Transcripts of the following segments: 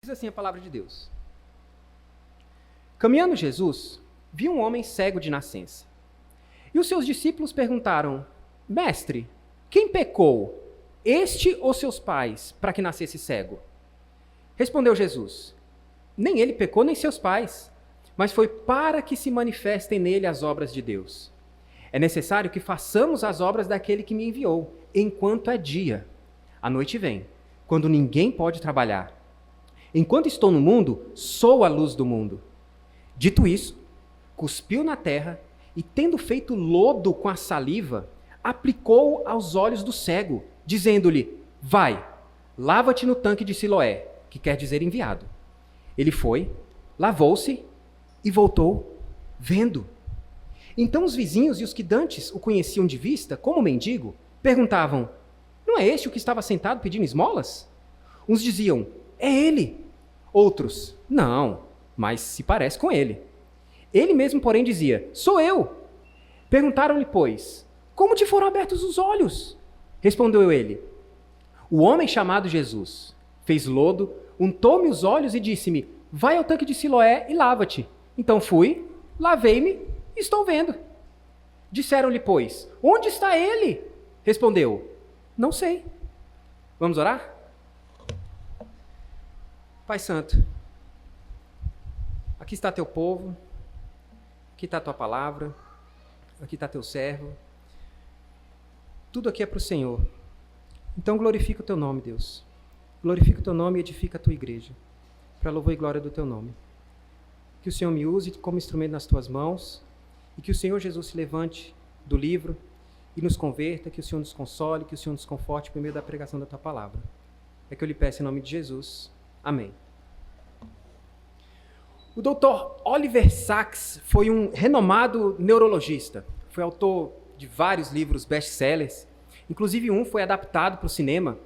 Diz assim a palavra de Deus. Caminhando Jesus, viu um homem cego de nascença. E os seus discípulos perguntaram: Mestre, quem pecou, este ou seus pais, para que nascesse cego? Respondeu Jesus: Nem ele pecou, nem seus pais, mas foi para que se manifestem nele as obras de Deus. É necessário que façamos as obras daquele que me enviou, enquanto é dia. A noite vem, quando ninguém pode trabalhar. Enquanto estou no mundo, sou a luz do mundo. Dito isso, cuspiu na terra e, tendo feito lodo com a saliva, aplicou aos olhos do cego, dizendo-lhe: Vai, lava-te no tanque de Siloé, que quer dizer enviado. Ele foi, lavou-se e voltou vendo. Então os vizinhos e os que dantes o conheciam de vista, como mendigo, perguntavam: Não é este o que estava sentado pedindo esmolas? Uns diziam: É ele. Outros: Não, mas se parece com ele. Ele mesmo, porém, dizia: Sou eu. Perguntaram-lhe, pois: Como te foram abertos os olhos? Respondeu ele: O homem chamado Jesus fez lodo, untou-me os olhos e disse-me: Vai ao tanque de Siloé e lava-te. Então fui, lavei-me e estou vendo. Disseram-lhe, pois: Onde está ele? Respondeu: Não sei. Vamos orar? Pai Santo, aqui está teu povo, aqui está a tua palavra, aqui está teu servo. Tudo aqui é para o Senhor. Então glorifica o teu nome, Deus. Glorifica o teu nome e edifica a tua igreja, para louvor e glória do teu nome. Que o Senhor me use como instrumento nas tuas mãos e que o Senhor Jesus se levante do livro e nos converta, que o Senhor nos console, que o Senhor nos conforte por meio da pregação da tua palavra. É que eu lhe peço em nome de Jesus. Amém. O Dr. Oliver Sacks foi um renomado neurologista. Foi autor de vários livros best-sellers. Inclusive um foi adaptado para o cinema,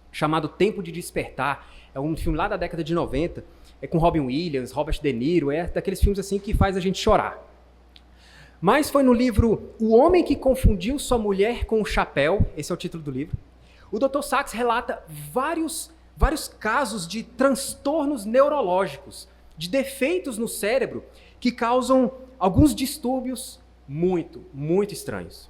chamado Tempo de Despertar. É um filme lá da década de 90. É com Robin Williams, Robert De Niro. É daqueles filmes assim que faz a gente chorar. Mas foi no livro O Homem que Confundiu Sua Mulher com o Chapéu. Esse é o título do livro. O Dr. Sacks relata vários casos de transtornos neurológicos, de defeitos no cérebro que causam alguns distúrbios muito, muito estranhos.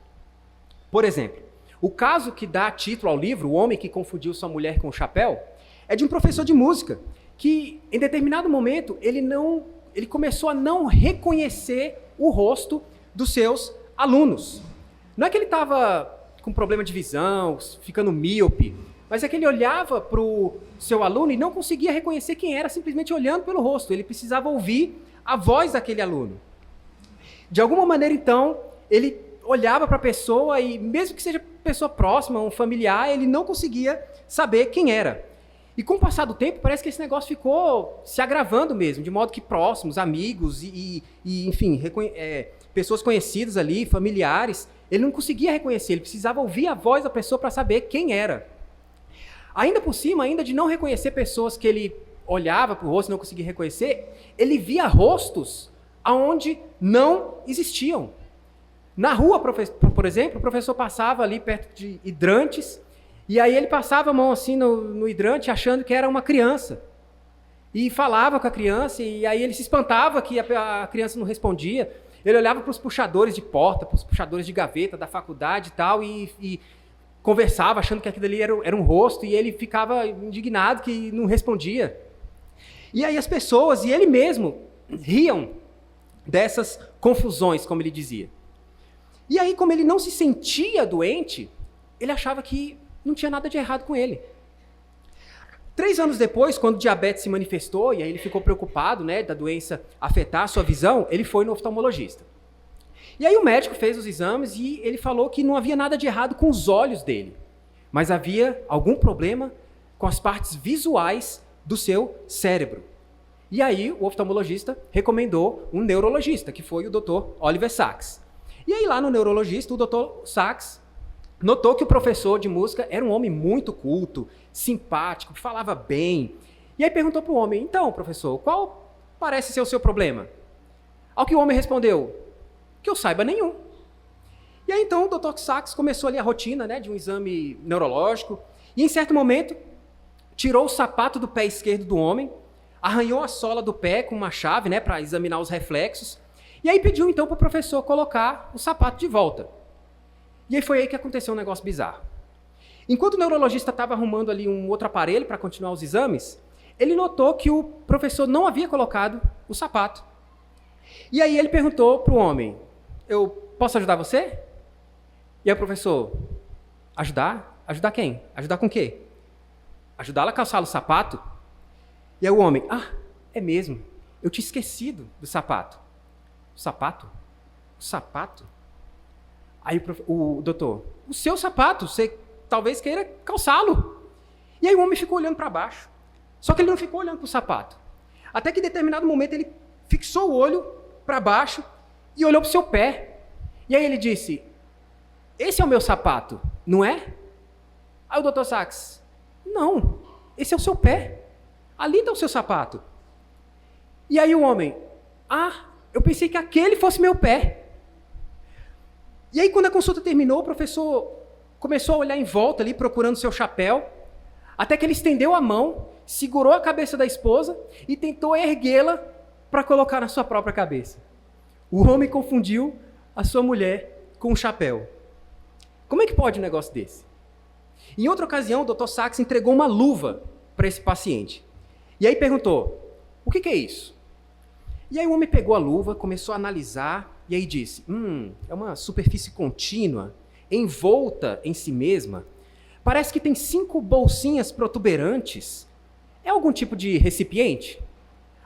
Por exemplo, o caso que dá título ao livro, O Homem que Confundiu Sua Mulher com o Chapéu, é de um professor de música que, em determinado momento, ele começou a não reconhecer o rosto dos seus alunos. Não é que ele estava com problema de visão, ficando míope, mas é que ele olhava para o seu aluno e não conseguia reconhecer quem era simplesmente olhando pelo rosto. Ele precisava ouvir a voz daquele aluno. De alguma maneira, então, ele olhava para a pessoa e, mesmo que seja pessoa próxima, um familiar, ele não conseguia saber quem era. E com o passar do tempo, parece que esse negócio ficou se agravando mesmo, de modo que próximos, amigos enfim, pessoas conhecidas ali, familiares, ele não conseguia reconhecer, ele precisava ouvir a voz da pessoa para saber quem era. Ainda por cima, ainda de não reconhecer pessoas que ele olhava para o rosto e não conseguia reconhecer, ele via rostos aonde não existiam. Na rua, por exemplo, o professor passava ali perto de hidrantes, e aí ele passava a mão assim no hidrante achando que era uma criança. E falava com a criança, e aí ele se espantava que a criança não respondia. Ele olhava para os puxadores de porta, para os puxadores de gaveta da faculdade e tal, e conversava achando que aquilo ali era um rosto, e ele ficava indignado que não respondia. E aí as pessoas, e ele mesmo, riam dessas confusões, como ele dizia. E aí, como ele não se sentia doente, ele achava que não tinha nada de errado com ele. 3 anos depois, quando o diabetes se manifestou, e aí ele ficou preocupado, né, da doença afetar a sua visão, ele foi no oftalmologista. E aí o médico fez os exames e ele falou que não havia nada de errado com os olhos dele, mas havia algum problema com as partes visuais do seu cérebro. E aí o oftalmologista recomendou um neurologista, que foi o Dr. Oliver Sacks. E aí lá no neurologista, o Dr. Sacks notou que o professor de música era um homem muito culto, simpático, que falava bem. E aí perguntou para o homem: Então, professor, qual parece ser o seu problema? Ao que o homem respondeu: Que eu saiba, nenhum. E aí então o Dr. Sacks começou ali a rotina, né, de um exame neurológico, e em certo momento tirou o sapato do pé esquerdo do homem, arranhou a sola do pé com uma chave, né, para examinar os reflexos, e aí pediu então para o professor colocar o sapato de volta. E aí foi aí que aconteceu um negócio bizarro. Enquanto o neurologista estava arrumando ali um outro aparelho para continuar os exames, ele notou que o professor não havia colocado o sapato. E aí ele perguntou para o homem, eu posso ajudar você? E aí o professor, ajudar? Ajudar quem? Ajudar com o quê? Ajudá-la a calçar o sapato? E aí o homem, é mesmo, eu tinha esquecido do sapato. O sapato? O sapato? Aí o doutor, o seu sapato, você talvez queira calçá-lo. E aí o homem ficou olhando para baixo. Só que ele não ficou olhando para o sapato. Até que em determinado momento ele fixou o olho para baixo e olhou para o seu pé. E aí ele disse, esse é o meu sapato, não é? Aí o Dr. Sachs, não, esse é o seu pé. Ali está o seu sapato. E aí o homem, eu pensei que aquele fosse meu pé. E aí quando a consulta terminou, o professor começou a olhar em volta ali, procurando seu chapéu, até que ele estendeu a mão, segurou a cabeça da esposa e tentou erguê-la para colocar na sua própria cabeça. O homem confundiu a sua mulher com o chapéu. Como é que pode um negócio desse? Em outra ocasião, o Dr. Sachs entregou uma luva para esse paciente. E aí perguntou, o que é isso? E aí o homem pegou a luva, começou a analisar e aí disse, é uma superfície contínua, envolta em si mesma. Parece que tem 5 bolsinhas protuberantes. É algum tipo de recipiente?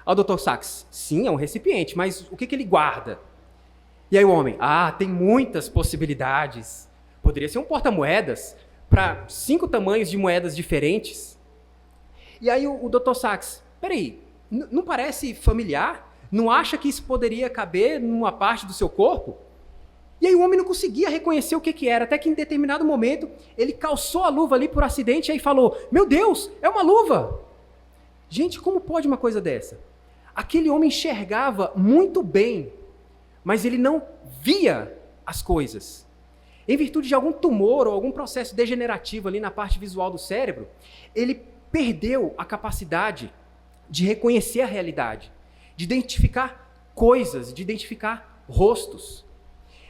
Ao Dr. Sachs, sim, é um recipiente, mas o que ele guarda? E aí o homem, tem muitas possibilidades. Poderia ser um porta-moedas para 5 tamanhos de moedas diferentes. E aí o Dr. Sachs, peraí, não parece familiar? Não acha que isso poderia caber numa parte do seu corpo? E aí o homem não conseguia reconhecer o que era, até que em determinado momento ele calçou a luva ali por acidente e aí falou, meu Deus, é uma luva! Gente, como pode uma coisa dessa? Aquele homem enxergava muito bem, mas ele não via as coisas. Em virtude de algum tumor ou algum processo degenerativo ali na parte visual do cérebro, ele perdeu a capacidade de reconhecer a realidade, de identificar coisas, de identificar rostos.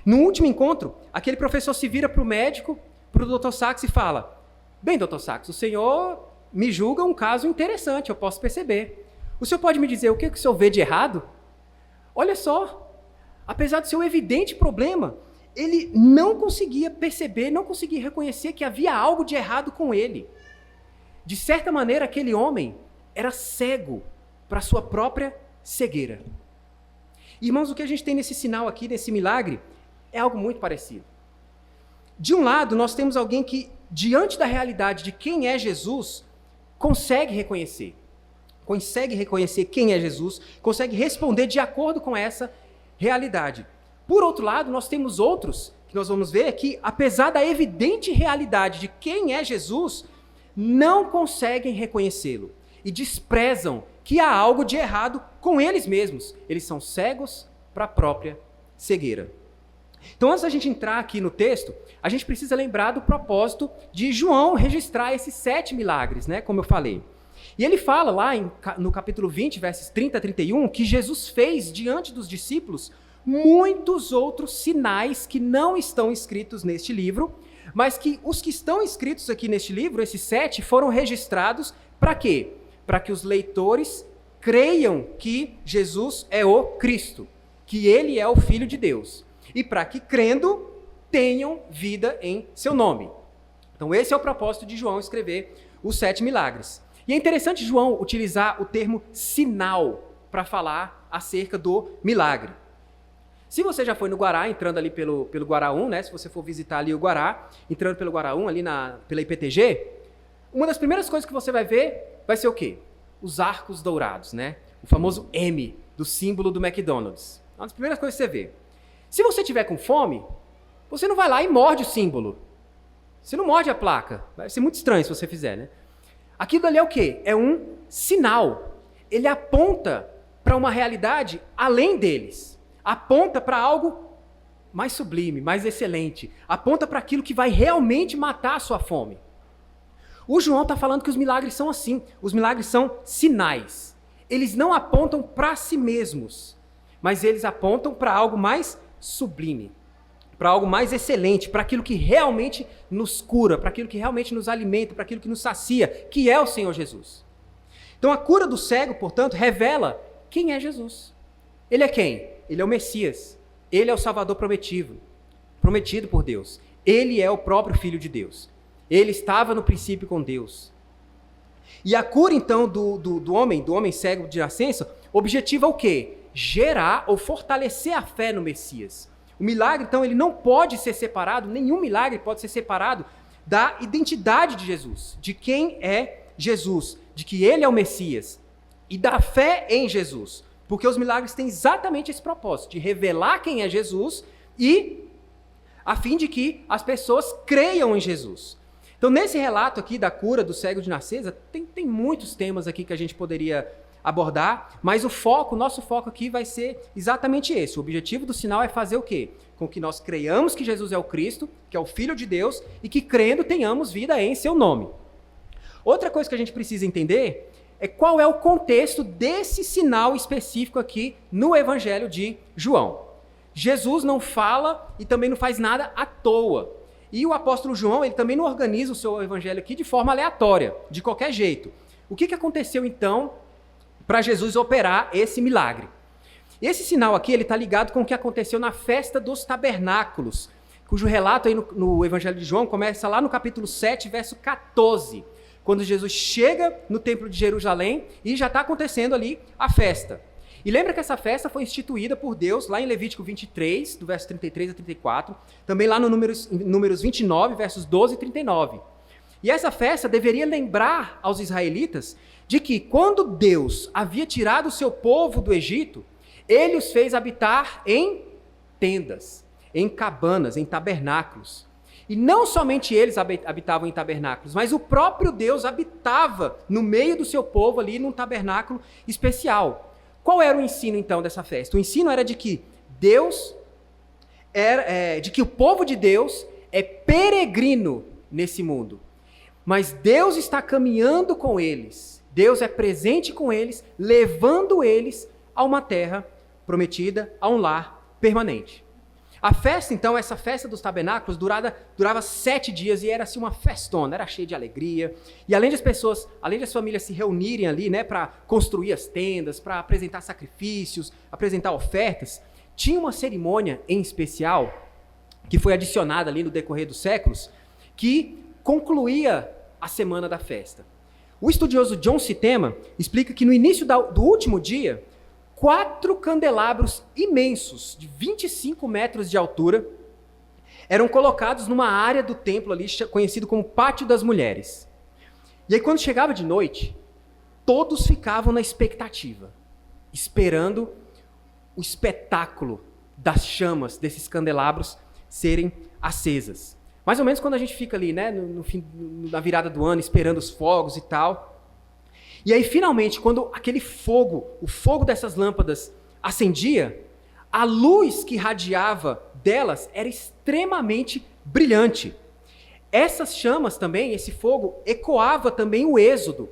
No último encontro, aquele professor se vira para o médico, para o Dr. Sachs e fala, bem, Dr. Sachs, o senhor me julga um caso interessante, eu posso perceber. O senhor pode me dizer o que o senhor vê de errado? Olha só, apesar do seu evidente problema, ele não conseguia perceber, não conseguia reconhecer que havia algo de errado com ele. De certa maneira, aquele homem era cego para a sua própria cegueira. Irmãos, o que a gente tem nesse sinal aqui, nesse milagre, é algo muito parecido. De um lado, nós temos alguém que, diante da realidade de quem é Jesus, consegue reconhecer quem é Jesus, consegue responder de acordo com essa realidade. Por outro lado, nós temos outros, que nós vamos ver, que apesar da evidente realidade de quem é Jesus, não conseguem reconhecê-lo e desprezam que há algo de errado com eles mesmos. Eles são cegos para a própria cegueira. Então, antes da gente entrar aqui no texto, a gente precisa lembrar do propósito de João registrar esses 7 milagres, né, como eu falei. E ele fala lá no capítulo 20, versos 30 a 31, que Jesus fez diante dos discípulos muitos outros sinais que não estão escritos neste livro, mas que os que estão escritos aqui neste livro, esses 7, foram registrados para quê? Para que os leitores creiam que Jesus é o Cristo, que ele é o Filho de Deus, e para que, crendo, tenham vida em seu nome. Então esse é o propósito de João escrever os 7 milagres. E é interessante João utilizar o termo sinal para falar acerca do milagre. Se você já foi no Guará, entrando ali pelo Guará 1, né? Se você for visitar ali o Guará, entrando pelo Guará 1, ali pela IPTG, uma das primeiras coisas que você vai ver vai ser o quê? Os arcos dourados, né? O famoso M do símbolo do McDonald's. Uma das primeiras coisas que você vê. Se você tiver com fome, você não vai lá e morde o símbolo. Você não morde a placa. Vai ser muito estranho se você fizer, né? Aquilo ali é o quê? É um sinal. Ele aponta para uma realidade além deles. Aponta para algo mais sublime, mais excelente. Aponta para aquilo que vai realmente matar a sua fome. O João está falando que os milagres são assim. Os milagres são sinais. eles não apontam para si mesmos, mas eles apontam para algo mais sublime, para algo mais excelente, para aquilo que realmente nos cura, para aquilo que realmente nos alimenta, para aquilo que nos sacia, que é o Senhor Jesus. Então a cura do cego, portanto, revela quem é Jesus. Ele é quem? Ele é o Messias. Ele é o Salvador prometido por Deus. Ele é o próprio Filho de Deus. Ele estava no princípio com Deus. E a cura, então, do homem cego de nascença, objetiva o quê? Gerar ou fortalecer a fé no Messias. O milagre, então, ele não pode ser separado, nenhum milagre pode ser separado da identidade de Jesus, de quem é Jesus, de que ele é o Messias e da fé em Jesus. Porque os milagres têm exatamente esse propósito, de revelar quem é Jesus e a fim de que as pessoas creiam em Jesus. Então, nesse relato aqui da cura do cego de nascença, tem muitos temas aqui que a gente poderia abordar, mas o nosso foco aqui vai ser exatamente esse. O objetivo do sinal é fazer o quê? Com que nós creiamos que Jesus é o Cristo, que é o Filho de Deus, e que crendo tenhamos vida em seu nome. Outra coisa que a gente precisa entender é qual é o contexto desse sinal específico aqui no Evangelho de João. Jesus não fala e também não faz nada à toa. E o apóstolo João, ele também não organiza o seu evangelho aqui de forma aleatória, de qualquer jeito. O que aconteceu então para Jesus operar esse milagre? Esse sinal aqui, ele está ligado com o que aconteceu na festa dos tabernáculos, cujo relato aí no evangelho de João começa lá no capítulo 7, verso 14, quando Jesus chega no templo de Jerusalém e já está acontecendo ali a festa. E lembra que essa festa foi instituída por Deus lá em Levítico 23, do verso 33 a 34, também lá no Números 29, versos 12 e 39. E essa festa deveria lembrar aos israelitas de que quando Deus havia tirado o seu povo do Egito, ele os fez habitar em tendas, em cabanas, em tabernáculos. E não somente eles habitavam em tabernáculos, mas o próprio Deus habitava no meio do seu povo ali num tabernáculo especial. Qual era o ensino, então, dessa festa? O ensino era de que o povo de Deus é peregrino nesse mundo. Mas Deus está caminhando com eles. Deus é presente com eles, levando eles a uma terra prometida, a um lar permanente. A festa, então, essa festa dos tabernáculos durava 7 dias e era assim uma festona, era cheia de alegria. E além das famílias se reunirem ali, né, para construir as tendas, para apresentar sacrifícios, apresentar ofertas, tinha uma cerimônia em especial que foi adicionada ali no decorrer dos séculos, que concluía a semana da festa. O estudioso John Sittema explica que no início do último dia, 4 candelabros imensos, de 25 metros de altura, eram colocados numa área do templo ali, conhecido como Pátio das Mulheres. E aí, quando chegava de noite, todos ficavam na expectativa, esperando o espetáculo das chamas desses candelabros serem acesas. Mais ou menos quando a gente fica ali, né, na virada do ano, esperando os fogos e tal. E aí, finalmente, quando aquele fogo, o fogo dessas lâmpadas acendia, a luz que radiava delas era extremamente brilhante. Essas chamas também, esse fogo, ecoava também o Êxodo,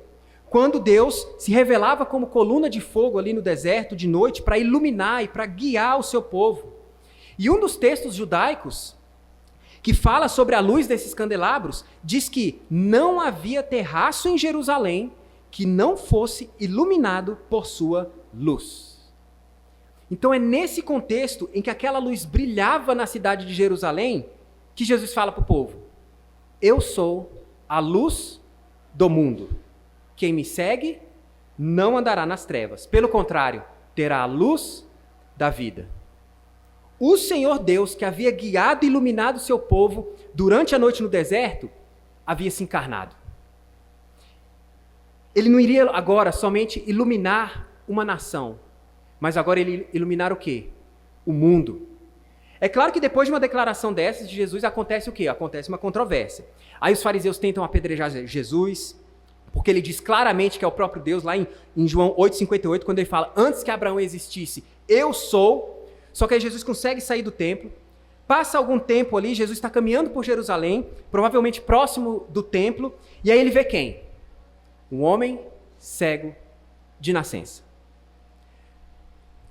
quando Deus se revelava como coluna de fogo ali no deserto de noite para iluminar e para guiar o seu povo. E um dos textos judaicos que fala sobre a luz desses candelabros diz que não havia terraço em Jerusalém que não fosse iluminado por sua luz. Então é nesse contexto em que aquela luz brilhava na cidade de Jerusalém que Jesus fala para o povo: eu sou a luz do mundo. Quem me segue não andará nas trevas. Pelo contrário, terá a luz da vida. O Senhor Deus, que havia guiado e iluminado o seu povo durante a noite no deserto, havia se encarnado. Ele não iria agora somente iluminar uma nação, mas agora ele iluminar o quê? O mundo. É claro que depois de uma declaração dessas de Jesus, acontece o quê? Acontece uma controvérsia. Aí os fariseus tentam apedrejar Jesus, porque ele diz claramente que é o próprio Deus, lá em João 8,58, quando ele fala: antes que Abraão existisse, eu sou. Só que aí Jesus consegue sair do templo, passa algum tempo ali, Jesus está caminhando por Jerusalém, provavelmente próximo do templo, e aí ele vê quem? Um homem cego de nascença.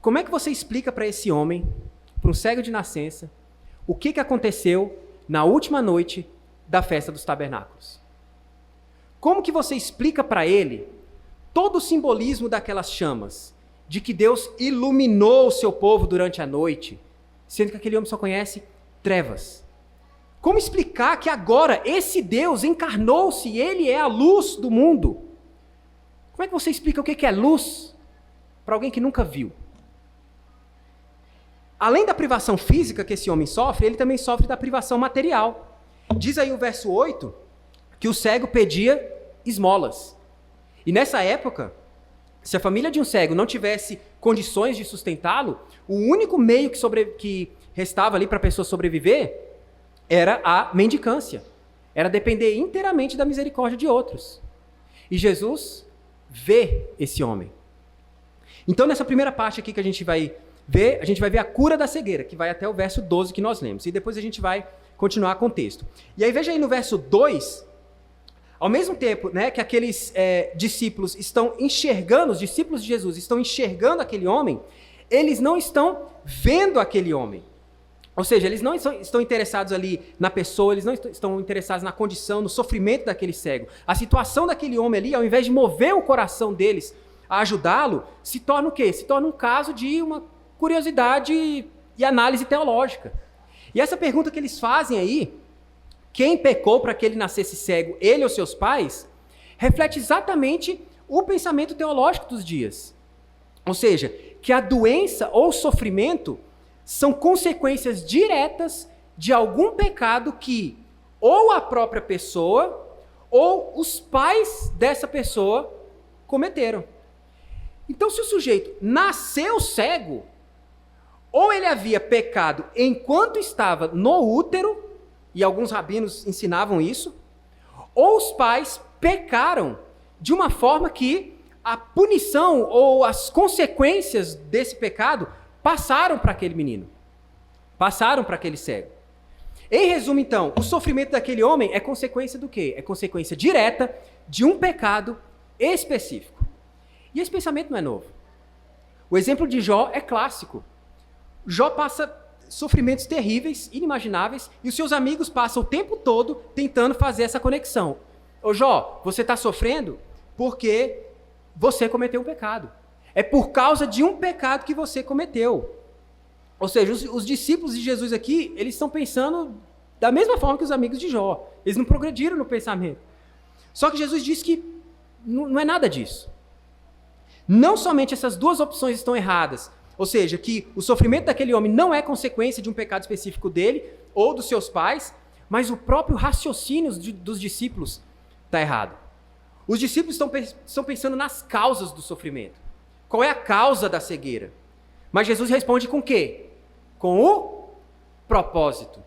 Como é que você explica para esse homem, para um cego de nascença, o que aconteceu na última noite da festa dos tabernáculos? Como que você explica para ele todo o simbolismo daquelas chamas, de que Deus iluminou o seu povo durante a noite, sendo que aquele homem só conhece trevas? Como explicar que agora esse Deus encarnou-se e ele é a luz do mundo? Como é que você explica o que é luz para alguém que nunca viu? Além da privação física que esse homem sofre, ele também sofre da privação material. Diz aí o verso 8 que o cego pedia esmolas. E nessa época, se a família de um cego não tivesse condições de sustentá-lo, o único meio que restava ali para a pessoa sobreviver era a mendicância. Era depender inteiramente da misericórdia de outros. E Jesus vê esse homem. Então, nessa primeira parte aqui que a gente vai ver a cura da cegueira, que vai até o verso 12 que nós lemos. E depois a gente vai continuar com o texto. E aí veja aí no verso 2, ao mesmo tempo, né, que aqueles discípulos estão enxergando, os discípulos de Jesus estão enxergando aquele homem, eles não estão vendo aquele homem. Ou seja, eles não estão interessados ali na pessoa, eles não estão interessados na condição, no sofrimento daquele cego. A situação daquele homem ali, ao invés de mover o coração deles a ajudá-lo, se torna o quê? Se torna um caso de uma curiosidade e análise teológica. E essa pergunta que eles fazem aí, quem pecou para que ele nascesse cego, ele ou seus pais, reflete exatamente o pensamento teológico dos dias. Ou seja, que a doença ou o sofrimento são consequências diretas de algum pecado que ou a própria pessoa ou os pais dessa pessoa cometeram. Então, se o sujeito nasceu cego, ou ele havia pecado enquanto estava no útero, e alguns rabinos ensinavam isso, ou os pais pecaram de uma forma que a punição ou as consequências desse pecado passaram para aquele menino, passaram para aquele cego. Em resumo, então, o sofrimento daquele homem é consequência do quê? É consequência direta de um pecado específico. E esse pensamento não é novo. O exemplo de Jó é clássico. Jó passa sofrimentos terríveis, inimagináveis, e os seus amigos passam o tempo todo tentando fazer essa conexão. Ô Jó, você está sofrendo porque você cometeu um pecado. É por causa de um pecado que você cometeu. Ou seja, os discípulos de Jesus aqui, eles estão pensando da mesma forma que os amigos de Jó. Eles não progrediram no pensamento. Só que Jesus disse que não é nada disso. Não somente essas duas opções estão erradas, ou seja, que o sofrimento daquele homem não é consequência de um pecado específico dele ou dos seus pais, mas o próprio raciocínio dos discípulos está errado. Os discípulos estão pensando nas causas do sofrimento. Qual é a causa da cegueira? Mas Jesus responde com o quê? Com o propósito.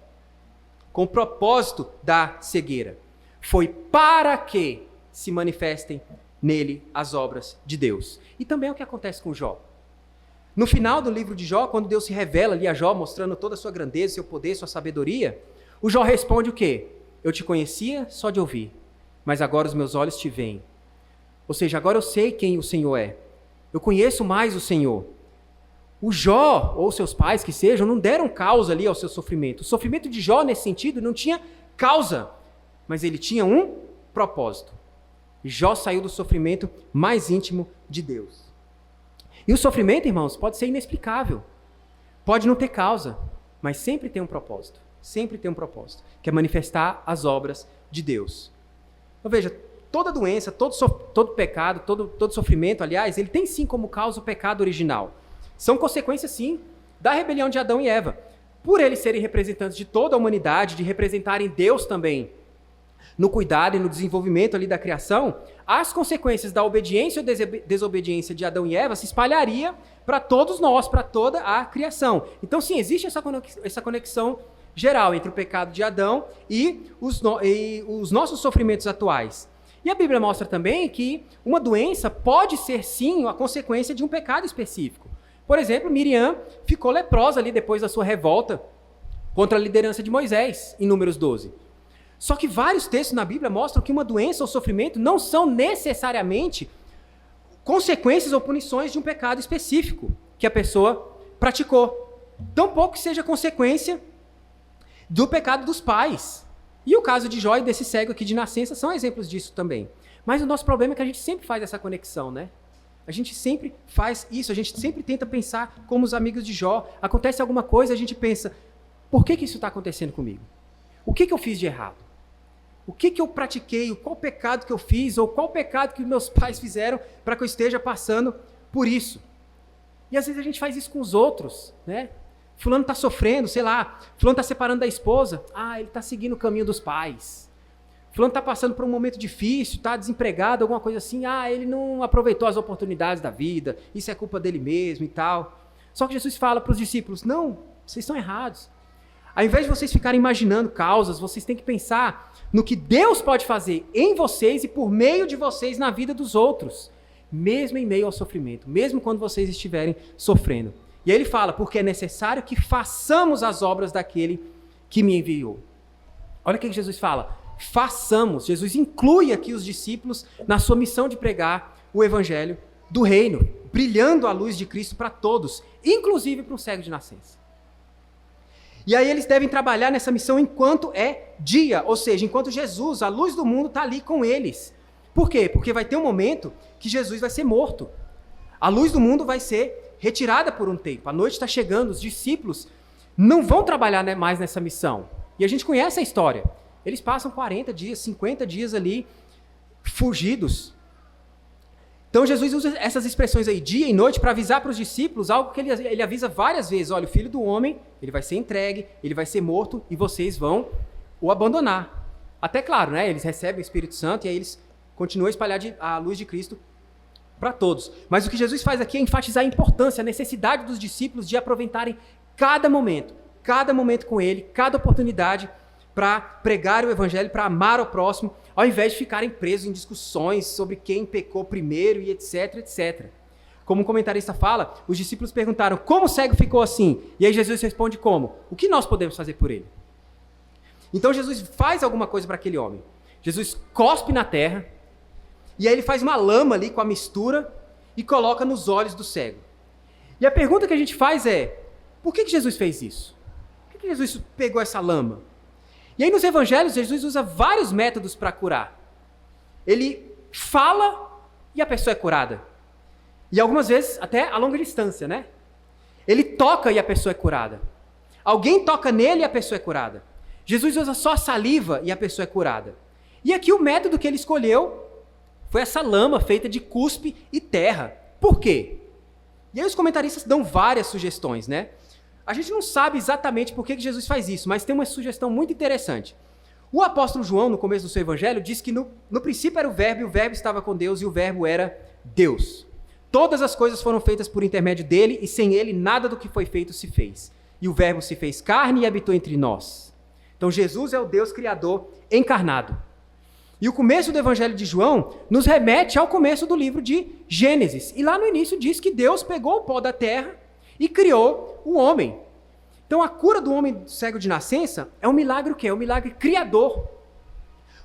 Com o propósito da cegueira. Foi para que se manifestem nele as obras de Deus. E também é o que acontece com Jó. No final do livro de Jó, quando Deus se revela ali a Jó, mostrando toda a sua grandeza, seu poder, sua sabedoria, o Jó responde o quê? Eu te conhecia só de ouvir, mas agora os meus olhos te veem. Ou seja, agora eu sei quem o Senhor é. Eu conheço mais o Senhor. O Jó, ou seus pais que sejam, não deram causa ali ao seu sofrimento. O sofrimento de Jó, nesse sentido, não tinha causa, mas ele tinha um propósito. Jó saiu do sofrimento mais íntimo de Deus. E o sofrimento, irmãos, pode ser inexplicável. Pode não ter causa, mas sempre tem um propósito. Sempre tem um propósito, que é manifestar as obras de Deus. Então veja, toda doença, todo pecado, todo sofrimento, aliás, ele tem sim como causa o pecado original. São consequências, sim, da rebelião de Adão e Eva. Por eles serem representantes de toda a humanidade, de representarem Deus também, no cuidado e no desenvolvimento ali da criação, as consequências da obediência ou desobediência de Adão e Eva se espalharia para todos nós, para toda a criação. Então, sim, existe essa conexão geral entre o pecado de Adão e os nossos sofrimentos atuais. E a Bíblia mostra também que uma doença pode ser, sim, a consequência de um pecado específico. Por exemplo, Miriam ficou leprosa ali depois da sua revolta contra a liderança de Moisés, em Números 12. Só que vários textos na Bíblia mostram que uma doença ou sofrimento não são necessariamente consequências ou punições de um pecado específico. que a pessoa praticou. Tampouco seja consequência do pecado dos pais. E o caso de Jó e desse cego aqui de nascença são exemplos disso também. Mas o nosso problema é que a gente sempre faz essa conexão, né? A gente sempre faz isso, a gente sempre tenta pensar como os amigos de Jó. Acontece alguma coisa, a gente pensa, por que isso está acontecendo comigo? O que eu fiz de errado? O que eu pratiquei? Qual pecado que eu fiz? Ou qual pecado que meus pais fizeram para que eu esteja passando por isso? E às vezes a gente faz isso com os outros, né? Fulano está sofrendo, sei lá, fulano está separando da esposa, ele está seguindo o caminho dos pais. Fulano está passando por um momento difícil, está desempregado, alguma coisa assim, ele não aproveitou as oportunidades da vida, isso é culpa dele mesmo e tal. Só que Jesus fala para os discípulos, não, vocês estão errados. Ao invés de vocês ficarem imaginando causas, vocês têm que pensar no que Deus pode fazer em vocês e por meio de vocês na vida dos outros, mesmo em meio ao sofrimento, mesmo quando vocês estiverem sofrendo. E aí ele fala, porque é necessário que façamos as obras daquele que me enviou. Olha o que Jesus fala, façamos. Jesus inclui aqui os discípulos na sua missão de pregar o evangelho do reino, brilhando a luz de Cristo para todos, inclusive para um cego de nascença. E aí eles devem trabalhar nessa missão enquanto é dia, ou seja, enquanto Jesus, a luz do mundo, está ali com eles. Por quê? Porque vai ter um momento que Jesus vai ser morto. A luz do mundo vai ser retirada por um tempo. A noite está chegando, os discípulos não vão trabalhar mais nessa missão. E a gente conhece a história. Eles passam 40 dias, 50 dias ali, fugidos. Então Jesus usa essas expressões aí, dia e noite, para avisar para os discípulos algo que ele avisa várias vezes. Olha, o Filho do Homem, ele vai ser entregue, ele vai ser morto e vocês vão o abandonar. Até claro, né? Eles recebem o Espírito Santo e aí eles continuam a espalhar a luz de Cristo para todos. Mas o que Jesus faz aqui é enfatizar a importância, a necessidade dos discípulos de aproveitarem cada momento com ele, cada oportunidade para pregar o evangelho, para amar o próximo, ao invés de ficarem presos em discussões sobre quem pecou primeiro e etc, etc. Como um comentarista fala, os discípulos perguntaram, como o cego ficou assim? E aí Jesus responde como? O que nós podemos fazer por ele? Então Jesus faz alguma coisa para aquele homem. Jesus cospe na terra, e aí ele faz uma lama ali com a mistura e coloca nos olhos do cego. E a pergunta que a gente faz é, por que Jesus fez isso? Por que Jesus pegou essa lama? E aí nos evangelhos, Jesus usa vários métodos para curar. Ele fala e a pessoa é curada. E algumas vezes até a longa distância, né? Ele toca e a pessoa é curada. Alguém toca nele e a pessoa é curada. Jesus usa só saliva e a pessoa é curada. E aqui o método que ele escolheu foi essa lama feita de cuspe e terra. Por quê? E aí os comentaristas dão várias sugestões, né? A gente não sabe exatamente por que Jesus faz isso, mas tem uma sugestão muito interessante. O apóstolo João, no começo do seu evangelho, diz que no princípio era o verbo, e o verbo estava com Deus, e o verbo era Deus. Todas as coisas foram feitas por intermédio dele, e sem ele nada do que foi feito se fez. E o verbo se fez carne e habitou entre nós. Então Jesus é o Deus Criador encarnado. E o começo do evangelho de João nos remete ao começo do livro de Gênesis. E lá no início diz que Deus pegou o pó da terra e criou o homem. Então a cura do homem cego de nascença é um milagre o quê? É um milagre criador.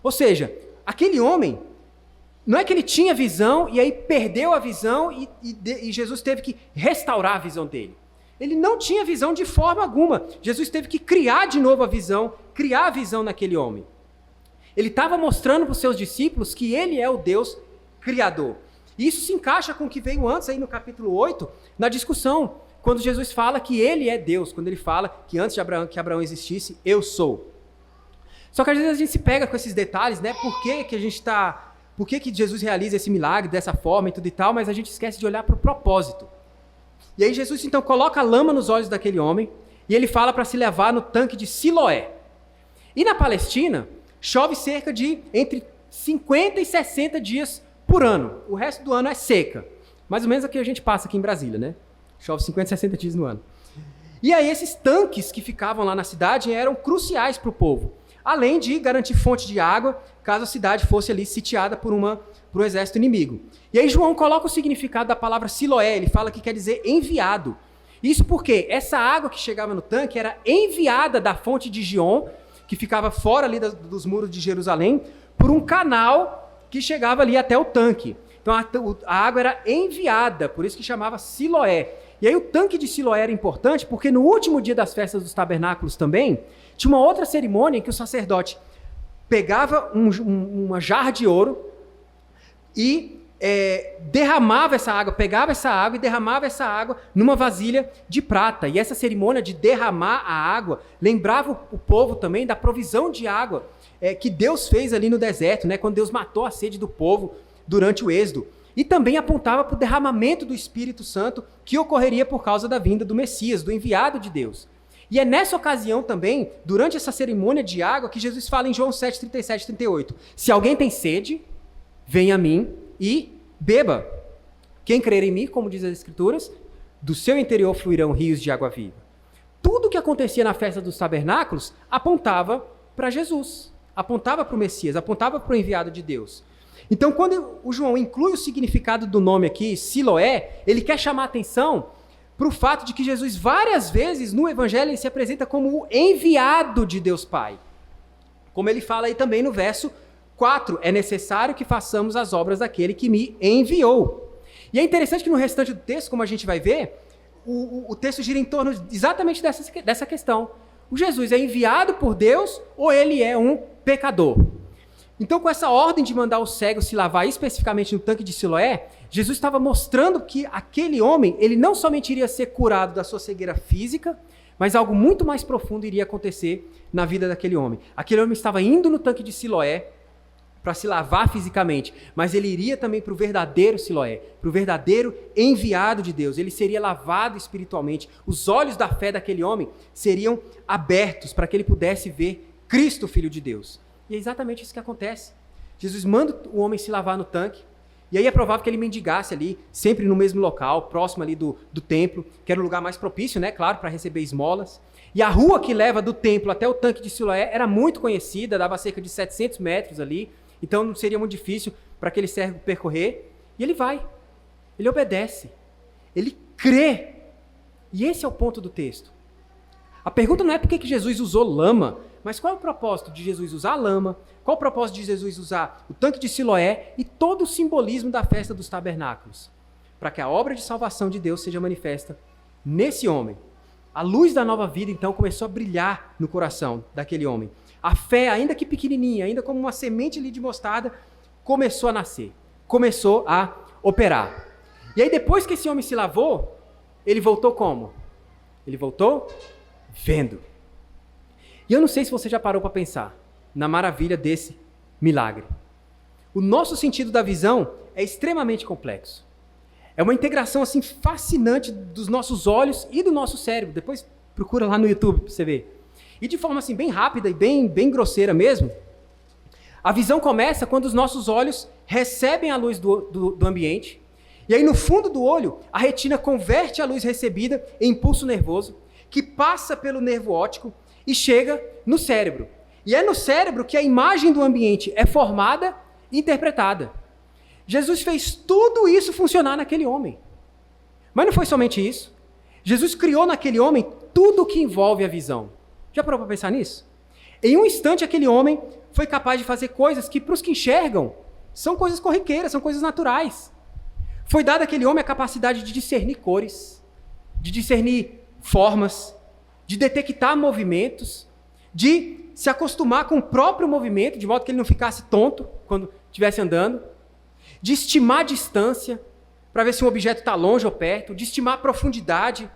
Ou seja, aquele homem, não é que ele tinha visão e aí perdeu a visão e Jesus teve que restaurar a visão dele. Ele não tinha visão de forma alguma. Jesus teve que criar de novo a visão, criar a visão naquele homem. Ele estava mostrando para os seus discípulos que ele é o Deus Criador. E isso se encaixa com o que veio antes, aí no capítulo 8, na discussão, quando Jesus fala que ele é Deus, quando ele fala que antes de Abraão existisse, eu sou. Só que às vezes a gente se pega com esses detalhes, né? Por que Jesus realiza esse milagre dessa forma e tudo e tal, mas a gente esquece de olhar para o propósito. E aí Jesus então coloca a lama nos olhos daquele homem e ele fala para se levar no tanque de Siloé. E na Palestina, chove cerca de entre 50 e 60 dias por ano. O resto do ano é seca. Mais ou menos o que a gente passa aqui em Brasília, né? Chove 50, 60 dias no ano. E aí esses tanques que ficavam lá na cidade eram cruciais para o povo. Além de garantir fonte de água, caso a cidade fosse ali sitiada por um exército inimigo. E aí João coloca o significado da palavra Siloé. Ele fala que quer dizer enviado. Isso porque essa água que chegava no tanque era enviada da fonte de Gion, que ficava fora ali dos muros de Jerusalém, por um canal que chegava ali até o tanque. Então Então a água era enviada, por isso que chamava Siloé. E aí o tanque de Siloé era importante porque no último dia das festas dos tabernáculos também, tinha uma outra cerimônia em que o sacerdote pegava uma jarra de ouro e derramava essa água, pegava essa água e derramava essa água numa vasilha de prata. E essa cerimônia de derramar a água lembrava o povo também da provisão de água que Deus fez ali no deserto, né, quando Deus matou a sede do povo durante o êxodo. E também apontava para o derramamento do Espírito Santo que ocorreria por causa da vinda do Messias, do enviado de Deus. E é nessa ocasião também, durante essa cerimônia de água, que Jesus fala em João 7, 37 e 38. Se alguém tem sede, venha a mim e beba. Quem crer em mim, como diz as Escrituras, do seu interior fluirão rios de água viva. Tudo o que acontecia na festa dos tabernáculos apontava para Jesus, apontava para o Messias, apontava para o enviado de Deus. Então, quando o João inclui o significado do nome aqui, Siloé, ele quer chamar a atenção para o fato de que Jesus, várias vezes no Evangelho, ele se apresenta como o enviado de Deus Pai. Como ele fala aí também no verso 4, é necessário que façamos as obras daquele que me enviou. E é interessante que no restante do texto, como a gente vai ver, o texto gira em torno exatamente dessa questão. O Jesus é enviado por Deus ou ele é um pecador? Então, com essa ordem de mandar o cego se lavar especificamente no tanque de Siloé, Jesus estava mostrando que aquele homem, ele não somente iria ser curado da sua cegueira física, mas algo muito mais profundo iria acontecer na vida daquele homem. Aquele homem estava indo no tanque de Siloé para se lavar fisicamente, mas ele iria também para o verdadeiro Siloé, para o verdadeiro enviado de Deus. Ele seria lavado espiritualmente. Os olhos da fé daquele homem seriam abertos para que ele pudesse ver Cristo, Filho de Deus. E é exatamente isso que acontece. Jesus manda o homem se lavar no tanque, e aí é provável que ele mendigasse ali, sempre no mesmo local, próximo ali do templo, que era o lugar mais propício, né, claro, para receber esmolas. E a rua que leva do templo até o tanque de Siloé era muito conhecida, dava cerca de 700 metros ali, então não seria muito difícil para aquele servo percorrer. E ele vai, ele obedece, ele crê. E esse é o ponto do texto. A pergunta não é por que Jesus usou lama, mas qual é o propósito de Jesus usar a lama? Qual o propósito de Jesus usar o tanque de Siloé e todo o simbolismo da festa dos tabernáculos? Para que a obra de salvação de Deus seja manifesta nesse homem. A luz da nova vida, então, começou a brilhar no coração daquele homem. A fé, ainda que pequenininha, ainda como uma semente ali de mostarda, começou a nascer, começou a operar. E aí, depois que esse homem se lavou, ele voltou como? Ele voltou vendo. E eu não sei se você já parou para pensar na maravilha desse milagre. O nosso sentido da visão é extremamente complexo. É uma integração assim fascinante dos nossos olhos e do nosso cérebro. Depois procura lá no YouTube para você ver. E de forma assim bem rápida e bem grosseira mesmo, a visão começa quando os nossos olhos recebem a luz do ambiente. E aí no fundo do olho, a retina converte a luz recebida em impulso nervoso, que passa pelo nervo óptico e chega no cérebro. E é no cérebro que a imagem do ambiente é formada e interpretada. Jesus fez tudo isso funcionar naquele homem. Mas não foi somente isso. Jesus criou naquele homem tudo o que envolve a visão. Já parou para pensar nisso? Em um instante, aquele homem foi capaz de fazer coisas que, para os que enxergam, são coisas corriqueiras, são coisas naturais. Foi dada àquele homem a capacidade de discernir cores, de discernir formas, de detectar movimentos, de se acostumar com o próprio movimento, de modo que ele não ficasse tonto quando estivesse andando, de estimar a distância, para ver se um objeto está longe ou perto, de estimar a profundidade,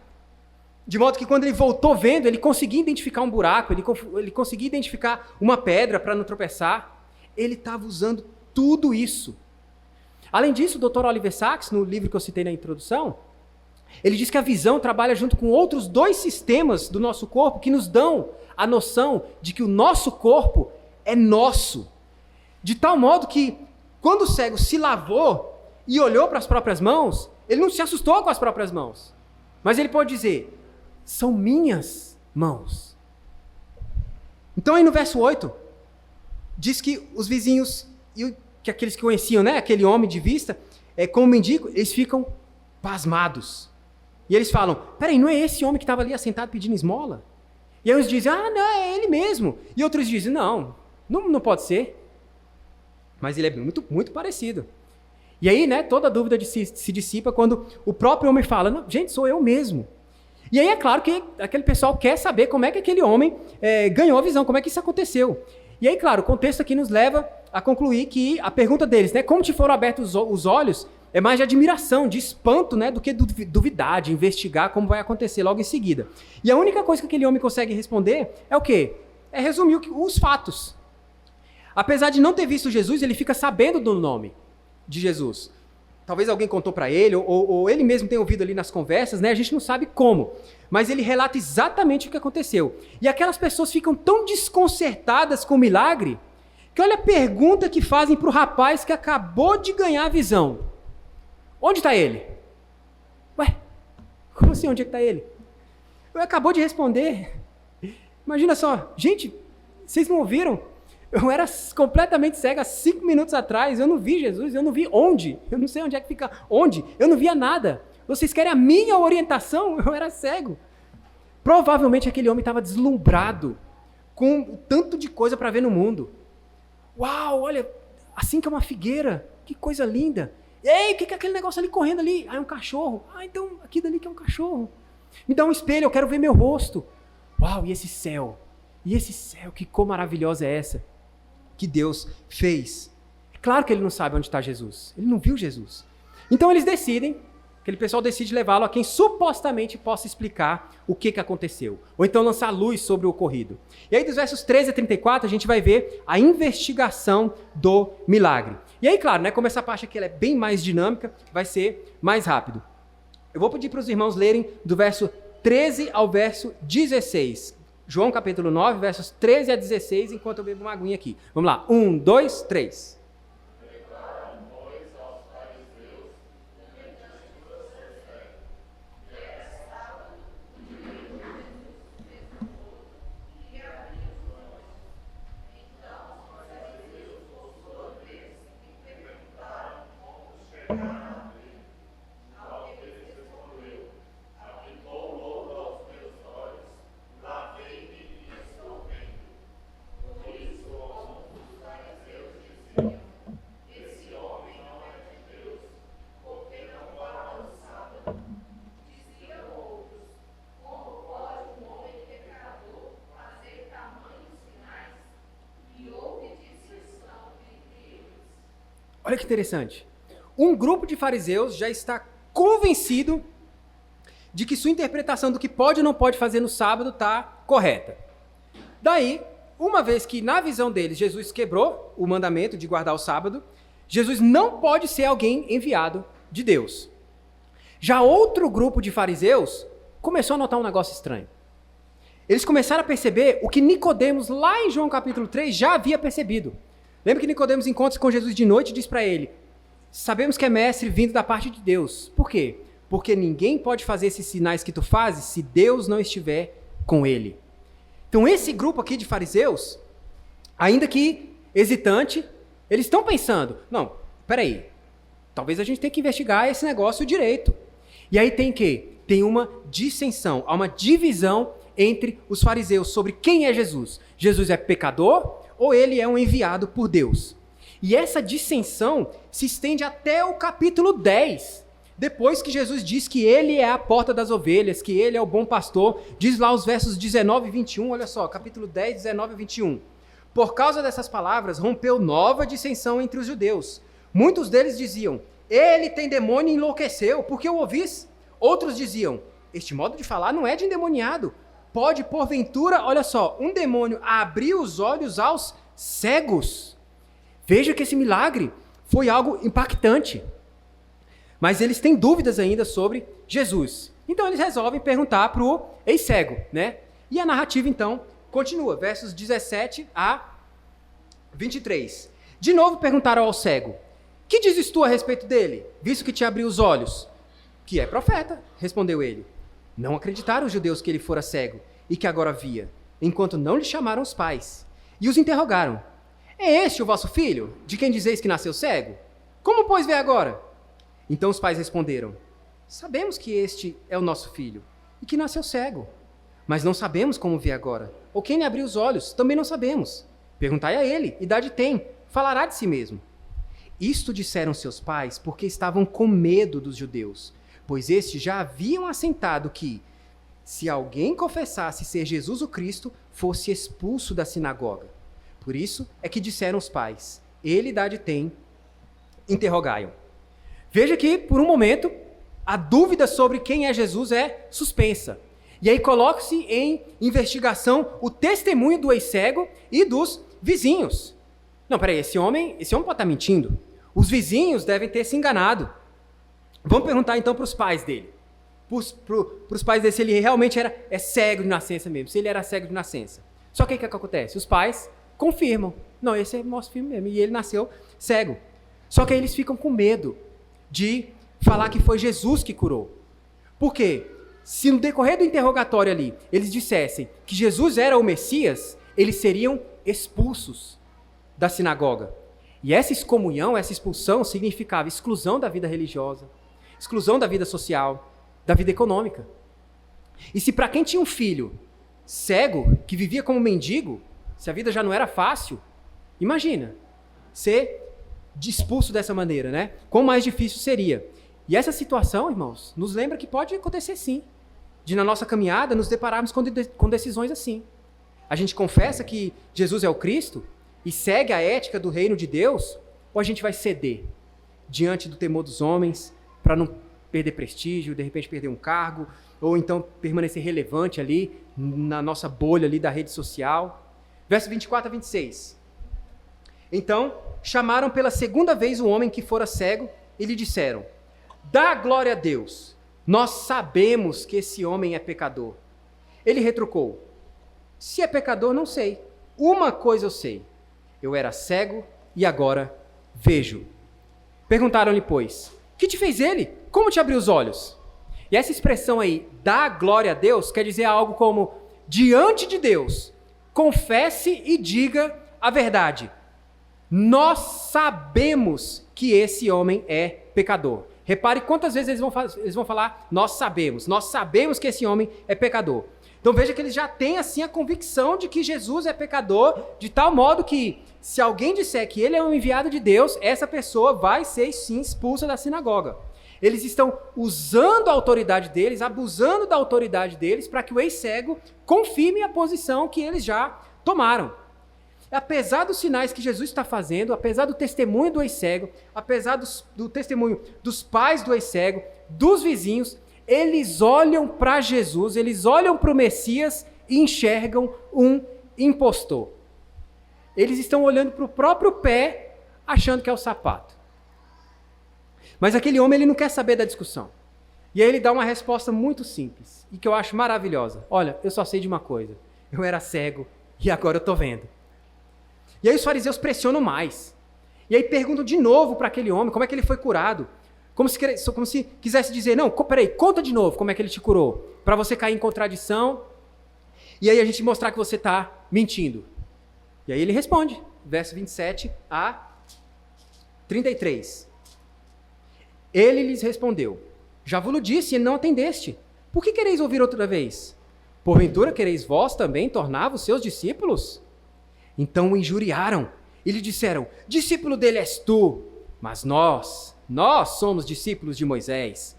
de modo que quando ele voltou vendo, ele conseguia identificar um buraco, ele conseguia identificar uma pedra para não tropeçar. Ele estava usando tudo isso. Além disso, o Dr. Oliver Sacks, no livro que eu citei na introdução, ele diz que a visão trabalha junto com outros 2 sistemas do nosso corpo que nos dão a noção de que o nosso corpo é nosso. De tal modo que, quando o cego se lavou e olhou para as próprias mãos, ele não se assustou com as próprias mãos. Mas ele pode dizer, são minhas mãos. Então aí no verso 8, diz que os vizinhos, e que aqueles que conheciam, né, aquele homem de vista, como mendigo, eles ficam pasmados. E eles falam, peraí, não é esse homem que estava ali assentado pedindo esmola? E aí uns dizem, não, é ele mesmo. E outros dizem, não pode ser. Mas ele é muito, muito parecido. E aí, né, toda a dúvida se dissipa quando o próprio homem fala, não, gente, sou eu mesmo. E aí é claro que aquele pessoal quer saber como é que aquele homem ganhou a visão, como é que isso aconteceu. E aí, claro, o contexto aqui nos leva a concluir que a pergunta deles, né, como te foram abertos os olhos, é mais de admiração, de espanto, né, do que duvidar, de investigar como vai acontecer logo em seguida. E a única coisa que aquele homem consegue responder é o quê? É resumir os fatos. Apesar de não ter visto Jesus, ele fica sabendo do nome de Jesus. Talvez alguém contou para ele, ou ele mesmo tenha ouvido ali nas conversas, né? A gente não sabe como. Mas ele relata exatamente o que aconteceu. E aquelas pessoas ficam tão desconcertadas com o milagre, que olha a pergunta que fazem para o rapaz que acabou de ganhar a visão. Onde está ele? Ué, como assim, onde é que está ele? Ele acabou de responder. Imagina só, gente, vocês não ouviram? Eu era completamente cego há 5 minutos atrás, eu não vi Jesus, eu não vi onde, eu não sei onde é que fica, onde, eu não via nada. Vocês querem a minha orientação? Eu era cego. Provavelmente aquele homem estava deslumbrado com o tanto de coisa para ver no mundo. Uau, olha, assim que é uma figueira, que coisa linda. Ei, o que é aquele negócio ali correndo ali? Ah, é um cachorro. Ah, então aqui dali que é um cachorro. Me dá um espelho, eu quero ver meu rosto. Uau, e esse céu? E esse céu, que cor maravilhosa é essa que Deus fez? É claro que ele não sabe onde está Jesus. Ele não viu Jesus. Então eles decidem, aquele pessoal decide levá-lo a quem supostamente possa explicar o que aconteceu. Ou então lançar luz sobre o ocorrido. E aí dos versos 13 a 34 a gente vai ver a investigação do milagre. E aí, claro, né, como essa parte aqui ela é bem mais dinâmica, vai ser mais rápido. Eu vou pedir para os irmãos lerem do verso 13 ao verso 16. João capítulo 9, versos 13 a 16, enquanto eu bebo uma aguinha aqui. Vamos lá. 1, 2, 3. Olha que interessante. Um grupo de fariseus já está convencido de que sua interpretação do que pode ou não pode fazer no sábado está correta. Daí, uma vez que na visão deles Jesus quebrou o mandamento de guardar o sábado, Jesus não pode ser alguém enviado de Deus. Já outro grupo de fariseus começou a notar um negócio estranho. Eles começaram a perceber o que Nicodemos, lá em João capítulo 3, já havia percebido. Lembra que Nicodemos encontra-se com Jesus de noite e diz para ele: sabemos que é mestre vindo da parte de Deus. Por quê? Porque ninguém pode fazer esses sinais que tu fazes se Deus não estiver com ele. Então esse grupo aqui de fariseus, ainda que hesitante, eles estão pensando, não, peraí, talvez a gente tenha que investigar esse negócio direito. E aí tem que? Tem uma dissensão, há uma divisão entre os fariseus sobre quem é Jesus. Jesus é pecador ou ele é um enviado por Deus? E essa dissensão se estende até o capítulo 10. Depois que Jesus diz que ele é a porta das ovelhas, que ele é o bom pastor, diz lá os versos 19 e 21, olha só, capítulo 10, 19 e 21. Por causa dessas palavras, rompeu nova dissensão entre os judeus. Muitos deles diziam: ele tem demônio e enlouqueceu, por que o ouvis? Outros diziam: este modo de falar não é de endemoniado. Pode, porventura, olha só, um demônio abrir os olhos aos cegos? Veja que esse milagre foi algo impactante. Mas eles têm dúvidas ainda sobre Jesus. Então eles resolvem perguntar para o ex-cego, né? E a narrativa, então, continua, versos 17 a 23. De novo perguntaram ao cego: que dizes tu a respeito dele, visto que te abriu os olhos? Que é profeta, respondeu ele. Não acreditaram os judeus que ele fora cego e que agora via, enquanto não lhe chamaram os pais. E os interrogaram: é este o vosso filho, de quem dizeis que nasceu cego? Como, pois, vê agora? Então os pais responderam: sabemos que este é o nosso filho e que nasceu cego, mas não sabemos como vê agora, ou quem lhe abriu os olhos, também não sabemos. Perguntai a ele, idade tem, falará de si mesmo. Isto disseram seus pais porque estavam com medo dos judeus, pois estes já haviam assentado que, se alguém confessasse ser Jesus o Cristo, fosse expulso da sinagoga. Por isso é que disseram os pais: ele idade tem? Interrogai-o. Veja que, por um momento, a dúvida sobre quem é Jesus é suspensa. E aí coloca-se em investigação o testemunho do ex-cego e dos vizinhos. Não, peraí, esse homem pode estar mentindo. Os vizinhos devem ter se enganado. Vamos perguntar então para os pais dele. Para os pais dele, se ele realmente é cego de nascença mesmo, se ele era cego de nascença. Só que o que acontece? Os pais confirmam. Não, esse é nosso filho mesmo, e ele nasceu cego. Só que aí eles ficam com medo de falar que foi Jesus que curou. Por quê? Se no decorrer do interrogatório ali, eles dissessem que Jesus era o Messias, eles seriam expulsos da sinagoga. E essa excomunhão, essa expulsão, significava exclusão da vida religiosa, exclusão da vida social, da vida econômica. E se para quem tinha um filho cego, que vivia como mendigo, se a vida já não era fácil, imagina, ser expulso dessa maneira, né? Quão mais difícil seria. E essa situação, irmãos, nos lembra que pode acontecer sim, de na nossa caminhada nos depararmos com decisões assim. A gente confessa que Jesus é o Cristo e segue a ética do reino de Deus, ou a gente vai ceder diante do temor dos homens para não perder prestígio, de repente perder um cargo, ou então permanecer relevante ali na nossa bolha ali da rede social. Verso 24 a 26. Então, chamaram pela segunda vez o homem que fora cego e lhe disseram: dá glória a Deus, nós sabemos que esse homem é pecador. Ele retrucou: se é pecador, não sei. Uma coisa eu sei, eu era cego e agora vejo. Perguntaram-lhe, pois, que te fez ele? Como te abriu os olhos? E essa expressão aí, dá glória a Deus, quer dizer algo como, diante de Deus, confesse e diga a verdade. Nós sabemos que esse homem é pecador. Repare quantas vezes eles vão falar, nós sabemos que esse homem é pecador. Então veja que eles já têm assim a convicção de que Jesus é pecador, de tal modo que se alguém disser que ele é um enviado de Deus, essa pessoa vai ser sim expulsa da sinagoga. Eles estão usando a autoridade deles, abusando da autoridade deles, para que o ex-cego confirme a posição que eles já tomaram. Apesar dos sinais que Jesus está fazendo, apesar do testemunho do ex-cego, apesar do testemunho dos pais do ex-cego, dos vizinhos, eles olham para Jesus, eles olham para o Messias e enxergam um impostor. Eles estão olhando para o próprio pé, achando que é o sapato. Mas aquele homem, ele não quer saber da discussão. E aí ele dá uma resposta muito simples, e que eu acho maravilhosa. Olha, eu só sei de uma coisa. Eu era cego e agora eu estou vendo. E aí os fariseus pressionam mais. E aí perguntam de novo para aquele homem como é que ele foi curado. Como se quisesse dizer, não, peraí, conta de novo como é que ele te curou. Para você cair em contradição. E aí a gente mostrar que você está mentindo. E aí ele responde, verso 27 a 33. Ele lhes respondeu: já vos disse e não atendeste. Por que quereis ouvir outra vez? Porventura quereis vós também tornar-vos seus discípulos? Então o injuriaram e lhe disseram: discípulo dele és tu, mas nós somos discípulos de Moisés.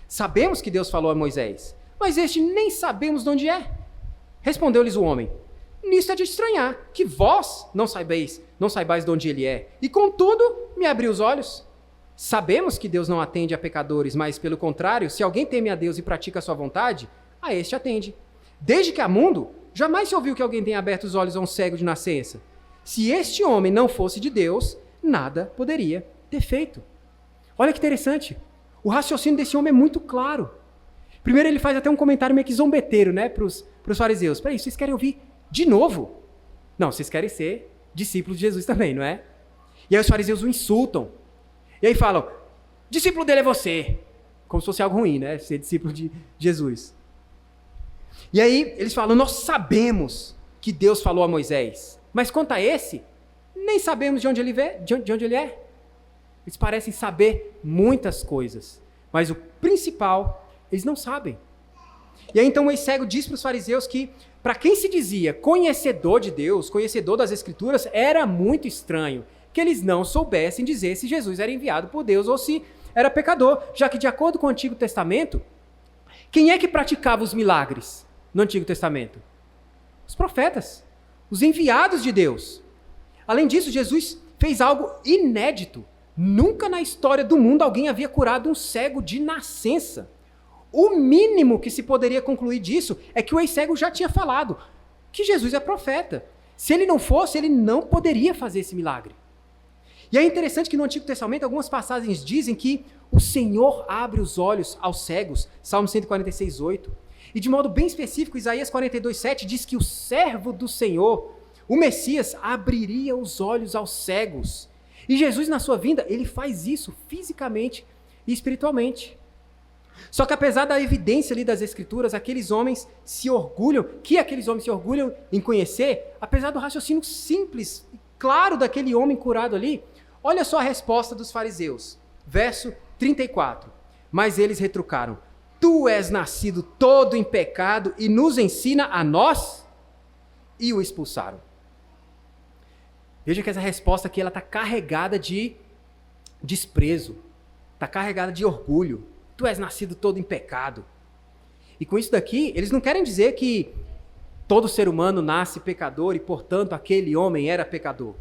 Sabemos que Deus falou a Moisés, mas este nem sabemos de onde é. Respondeu-lhes o homem: nisto é de estranhar, que vós não saibais de onde ele é, e contudo me abriu os olhos. Sabemos que Deus não atende a pecadores, mas pelo contrário, se alguém teme a Deus e pratica a sua vontade, a este atende. Desde que há mundo, jamais se ouviu que alguém tenha aberto os olhos a um cego de nascença. Se este homem não fosse de Deus, nada poderia ter feito. Olha que interessante. O raciocínio desse homem é muito claro. Primeiro ele faz até um comentário meio que zombeteiro, né, para os fariseus. Peraí, vocês querem ouvir de novo? Não, vocês querem ser discípulos de Jesus também, não é? E aí os fariseus o insultam. E aí falam, discípulo dele é você. Como se fosse algo ruim, né, ser discípulo de Jesus. E aí eles falam, nós sabemos que Deus falou a Moisés, mas quanto a esse, nem sabemos de onde ele é. Eles parecem saber muitas coisas, mas o principal, eles não sabem. E aí então o ex-cego diz para os fariseus que, para quem se dizia conhecedor de Deus, conhecedor das Escrituras, era muito estranho que eles não soubessem dizer se Jesus era enviado por Deus ou se era pecador, já que de acordo com o Antigo Testamento, quem é que praticava os milagres no Antigo Testamento? Os profetas, os enviados de Deus. Além disso, Jesus fez algo inédito. Nunca na história do mundo alguém havia curado um cego de nascença. O mínimo que se poderia concluir disso é que o ex-cego já tinha falado que Jesus é profeta. Se ele não fosse, ele não poderia fazer esse milagre. E é interessante que no Antigo Testamento algumas passagens dizem que o Senhor abre os olhos aos cegos, Salmo 146:8. E de modo bem específico, Isaías 42:7 diz que o servo do Senhor, o Messias, abriria os olhos aos cegos. E Jesus, na sua vinda, ele faz isso fisicamente e espiritualmente. Só que apesar da evidência ali das Escrituras, aqueles homens se orgulham em conhecer, apesar do raciocínio simples e claro daquele homem curado ali, olha só a resposta dos fariseus. Verso 34. Mas eles retrucaram: tu és nascido todo em pecado e nos ensina a nós? E o expulsaram. Veja que essa resposta aqui está carregada de desprezo, está carregada de orgulho. Tu és nascido todo em pecado. E com isso daqui, eles não querem dizer que todo ser humano nasce pecador e, portanto, aquele homem era pecador.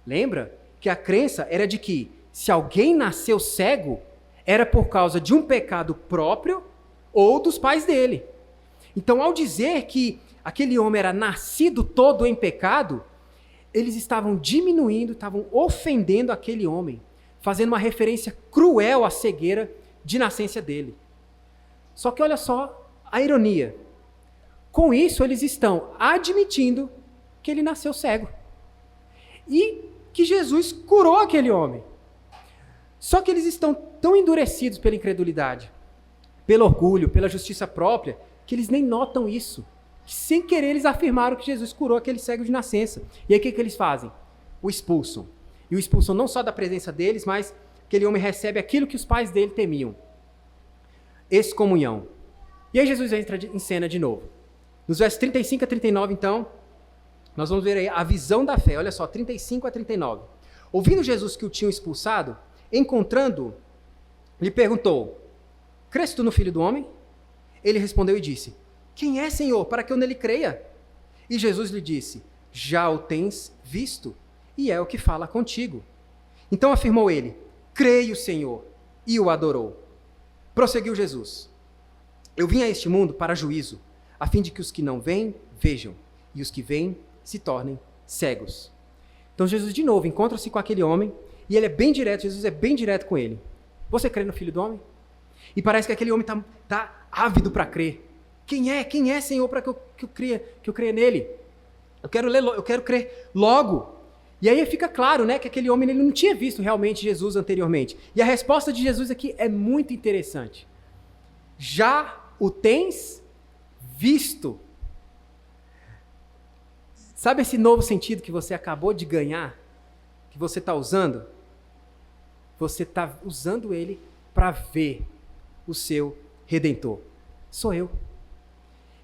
Lembra que a crença era de que se alguém nasceu cego, era por causa de um pecado próprio ou dos pais dele. Então, ao dizer que aquele homem era nascido todo em pecado, eles estavam diminuindo, estavam ofendendo aquele homem, fazendo uma referência cruel à cegueira de nascença dele. Só que olha só a ironia. Com isso, eles estão admitindo que ele nasceu cego. E que Jesus curou aquele homem. Só que eles estão tão endurecidos pela incredulidade, pelo orgulho, pela justiça própria, que eles nem notam isso. Sem querer, eles afirmaram que Jesus curou aquele cego de nascença. E aí o que eles fazem? O expulsam. E o expulsam não só da presença deles, mas aquele homem recebe aquilo que os pais dele temiam: excomunhão. E aí Jesus entra em cena de novo. Nos versos 35 a 39, então, nós vamos ver aí a visão da fé. Olha só, 35 a 39. Ouvindo Jesus que o tinham expulsado, encontrando-o, lhe perguntou: crês tu no Filho do Homem? Ele respondeu e disse: quem é, Senhor, para que eu nele creia? E Jesus lhe disse: já o tens visto, e é o que fala contigo. Então afirmou ele: creio, Senhor, e o adorou. Prosseguiu Jesus: eu vim a este mundo para juízo, a fim de que os que não veem, vejam, e os que veem, se tornem cegos. Então Jesus de novo encontra-se com aquele homem, e ele é bem direto, Jesus é bem direto com ele. Você crê no Filho do Homem? E parece que aquele homem está ávido para crer. Quem é, Senhor, para que eu creia nele? Eu quero crer logo. E aí fica claro, né, que aquele homem ele não tinha visto realmente Jesus anteriormente. E a resposta de Jesus aqui é muito interessante. Já o tens visto. Sabe esse novo sentido que você acabou de ganhar? Que você está usando? Você está usando ele para ver o seu Redentor. Sou eu.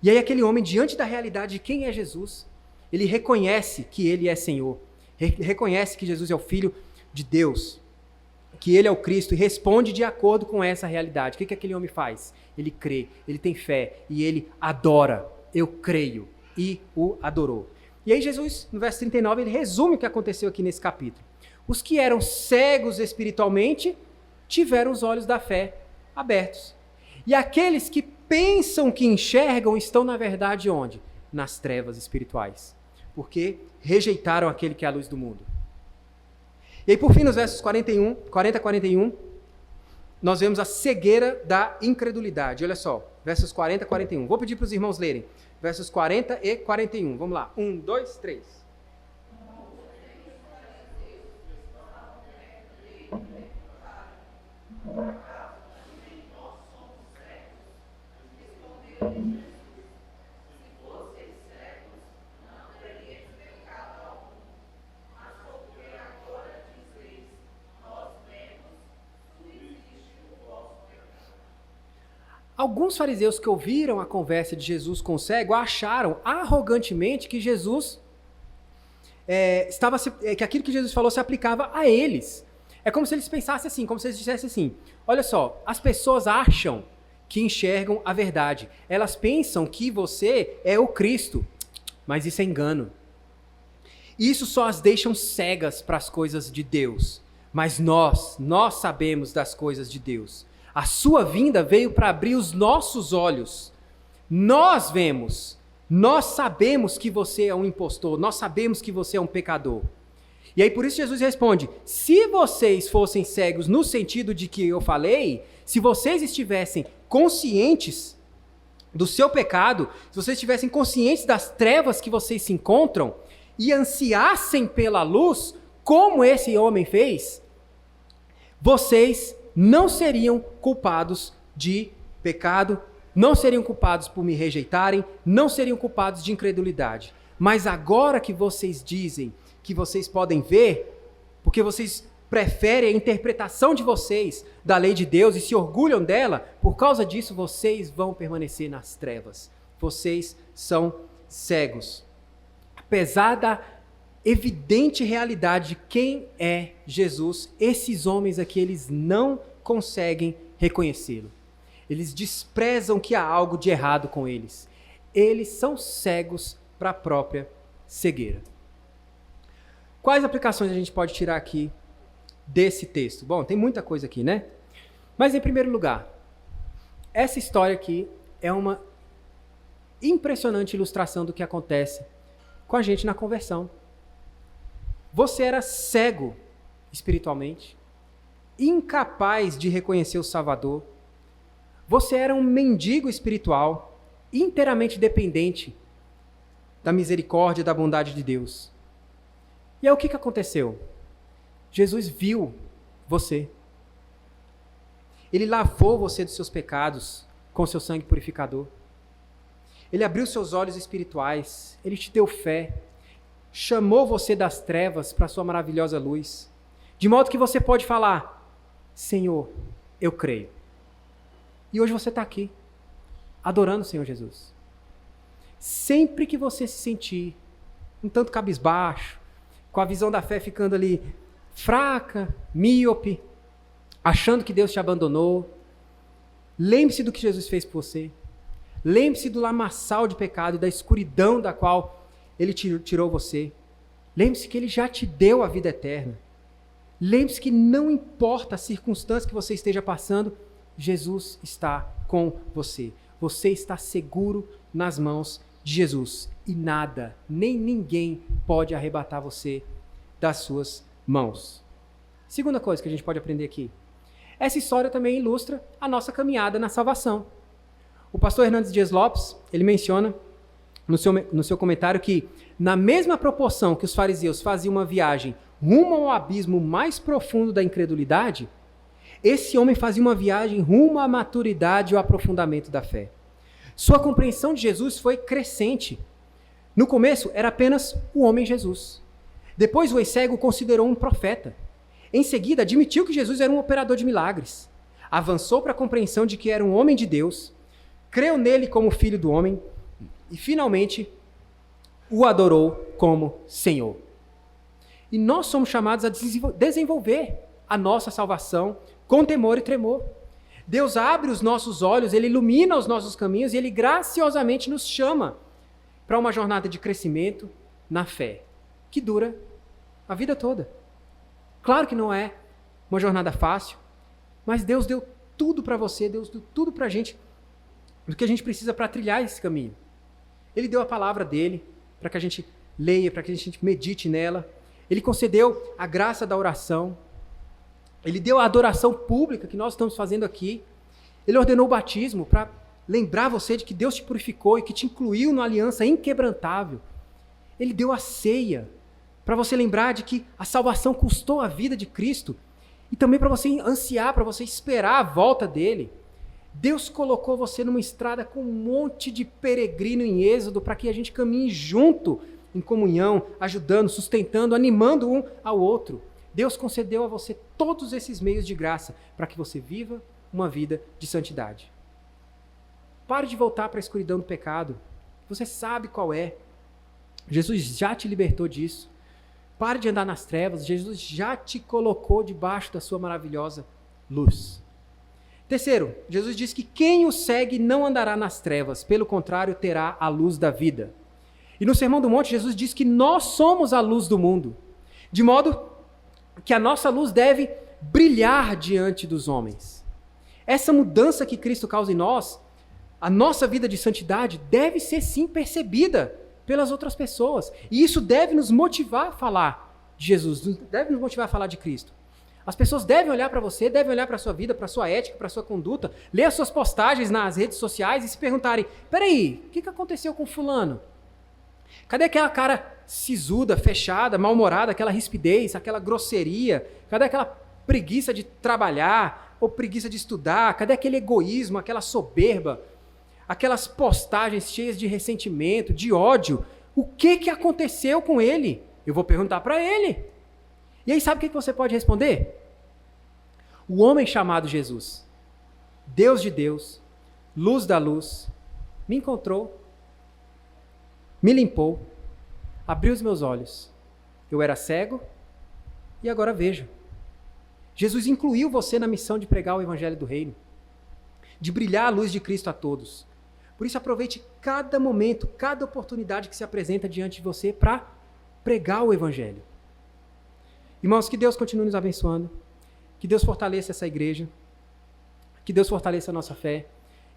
E aí aquele homem, diante da realidade de quem é Jesus, ele reconhece que ele é Senhor. Reconhece que Jesus é o Filho de Deus, que ele é o Cristo, e responde de acordo com essa realidade. O que aquele homem faz? Ele crê, ele tem fé, e ele adora. Eu creio, e o adorou. E aí Jesus, no verso 39, ele resume o que aconteceu aqui nesse capítulo. Os que eram cegos espiritualmente, tiveram os olhos da fé abertos. E aqueles que pensam que enxergam, estão na verdade onde? Nas trevas espirituais. Porque rejeitaram aquele que é a luz do mundo. E aí, por fim, nos versos 40 a 41, nós vemos a cegueira da incredulidade. Olha só, versos 40 a 41. Vou pedir para os irmãos lerem. Versos 40 e 41. Vamos lá. 1, 2, 3. Alguns fariseus que ouviram a conversa de Jesus com o cego acharam arrogantemente que Jesus que aquilo que Jesus falou se aplicava a eles. É como se eles pensassem assim, como se eles dissessem assim, olha só, as pessoas acham que enxergam a verdade. Elas pensam que você é o Cristo, mas isso é engano. Isso só as deixam cegas para as coisas de Deus. Mas nós sabemos das coisas de Deus. A sua vinda veio para abrir os nossos olhos. Nós vemos, nós sabemos que você é um impostor, nós sabemos que você é um pecador. E aí por isso Jesus responde, se vocês fossem cegos no sentido de que eu falei, se vocês estivessem conscientes do seu pecado, se vocês estivessem conscientes das trevas que vocês se encontram e ansiassem pela luz, como esse homem fez, vocês não seriam culpados de pecado, não seriam culpados por me rejeitarem, não seriam culpados de incredulidade. Mas agora que vocês dizem que vocês podem ver, porque vocês preferem a interpretação de vocês da lei de Deus e se orgulham dela, por causa disso vocês vão permanecer nas trevas. Vocês são cegos. Apesar da evidente realidade de quem é Jesus, esses homens aqui, eles não conseguem reconhecê-lo. Eles desprezam que há algo de errado com eles. Eles são cegos para a própria cegueira. Quais aplicações a gente pode tirar aqui desse texto? Bom, tem muita coisa aqui, né? Mas em primeiro lugar, essa história aqui é uma impressionante ilustração do que acontece com a gente na conversão. Você era cego espiritualmente, incapaz de reconhecer o Salvador. Você era um mendigo espiritual, inteiramente dependente da misericórdia e da bondade de Deus. E aí o que aconteceu? Jesus viu você. Ele lavou você dos seus pecados com seu sangue purificador. Ele abriu seus olhos espirituais. Ele te deu fé. Chamou você das trevas para a sua maravilhosa luz. De modo que você pode falar, Senhor, eu creio. E hoje você está aqui, adorando o Senhor Jesus. Sempre que você se sentir um tanto cabisbaixo, com a visão da fé ficando ali fraca, míope, achando que Deus te abandonou, lembre-se do que Jesus fez por você. Lembre-se do lamaçal de pecado e da escuridão da qual Ele tirou você. Lembre-se que Ele já te deu a vida eterna. Lembre-se que não importa a circunstância que você esteja passando, Jesus está com você. Você está seguro nas mãos de Jesus. E nada, nem ninguém pode arrebatar você das suas mãos. Segunda coisa que a gente pode aprender aqui. Essa história também ilustra a nossa caminhada na salvação. O pastor Hernandes Dias Lopes, ele menciona no seu comentário que, na mesma proporção que os fariseus faziam uma viagem rumo ao abismo mais profundo da incredulidade, esse homem fazia uma viagem rumo à maturidade e ao aprofundamento da fé. Sua compreensão de Jesus foi crescente. No começo, era apenas o homem Jesus. Depois, o ex-cego o considerou um profeta. Em seguida, admitiu que Jesus era um operador de milagres. Avançou para a compreensão de que era um homem de Deus, creu nele como filho do homem e, finalmente, o adorou como Senhor. E nós somos chamados a desenvolver a nossa salvação com temor e tremor. Deus abre os nossos olhos, Ele ilumina os nossos caminhos e Ele graciosamente nos chama para uma jornada de crescimento na fé, que dura a vida toda. Claro que não é uma jornada fácil, mas Deus deu tudo para você, Deus deu tudo para a gente, do que a gente precisa para trilhar esse caminho. Ele deu a palavra dele para que a gente leia, para que a gente medite nela. Ele concedeu a graça da oração. Ele deu a adoração pública que nós estamos fazendo aqui. Ele ordenou o batismo para lembrar você de que Deus te purificou e que te incluiu numa aliança inquebrantável. Ele deu a ceia para você lembrar de que a salvação custou a vida de Cristo e também para você ansiar, para você esperar a volta dele. Deus colocou você numa estrada com um monte de peregrino em êxodo para que a gente caminhe junto em comunhão, ajudando, sustentando, animando um ao outro. Deus concedeu a você todos esses meios de graça para que você viva uma vida de santidade. Pare de voltar para a escuridão do pecado. Você sabe qual é. Jesus já te libertou disso. Pare de andar nas trevas, Jesus já te colocou debaixo da sua maravilhosa luz. Terceiro, Jesus diz que quem o segue não andará nas trevas, pelo contrário, terá a luz da vida. E no Sermão do Monte, Jesus diz que nós somos a luz do mundo, de modo que a nossa luz deve brilhar diante dos homens. Essa mudança que Cristo causa em nós, a nossa vida de santidade, deve ser sim percebida pelas outras pessoas. E isso deve nos motivar a falar de Jesus, deve nos motivar a falar de Cristo. As pessoas devem olhar para você, devem olhar para a sua vida, para a sua ética, para a sua conduta, ler as suas postagens nas redes sociais e se perguntarem, peraí, o que aconteceu com fulano? Cadê aquela cara sisuda, fechada, mal-humorada, aquela rispidez, aquela grosseria? Cadê aquela preguiça de trabalhar ou preguiça de estudar? Cadê aquele egoísmo, aquela soberba? Aquelas postagens cheias de ressentimento, de ódio? O que aconteceu com ele? Eu vou perguntar para ele. E aí sabe o que você pode responder? O homem chamado Jesus, Deus de Deus, luz da luz, me encontrou, me limpou, abriu os meus olhos. Eu era cego e agora vejo. Jesus incluiu você na missão de pregar o evangelho do reino, de brilhar a luz de Cristo a todos. Por isso aproveite cada momento, cada oportunidade que se apresenta diante de você para pregar o evangelho. Irmãos, que Deus continue nos abençoando, que Deus fortaleça essa igreja, que Deus fortaleça a nossa fé,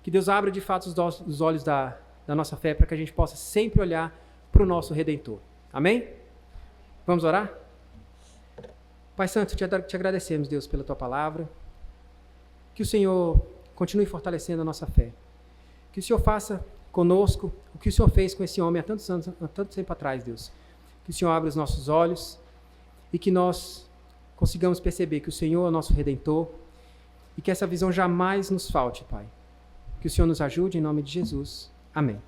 que Deus abra de fato os olhos da nossa fé para que a gente possa sempre olhar para o nosso Redentor. Amém? Vamos orar? Pai Santo, te agradecemos, Deus, pela Tua palavra, que o Senhor continue fortalecendo a nossa fé, que o Senhor faça conosco o que o Senhor fez com esse homem há tanto tempo atrás, Deus, que o Senhor abra os nossos olhos e que nós consigamos perceber que o Senhor é o nosso Redentor e que essa visão jamais nos falte, Pai. Que o Senhor nos ajude em nome de Jesus. Amém.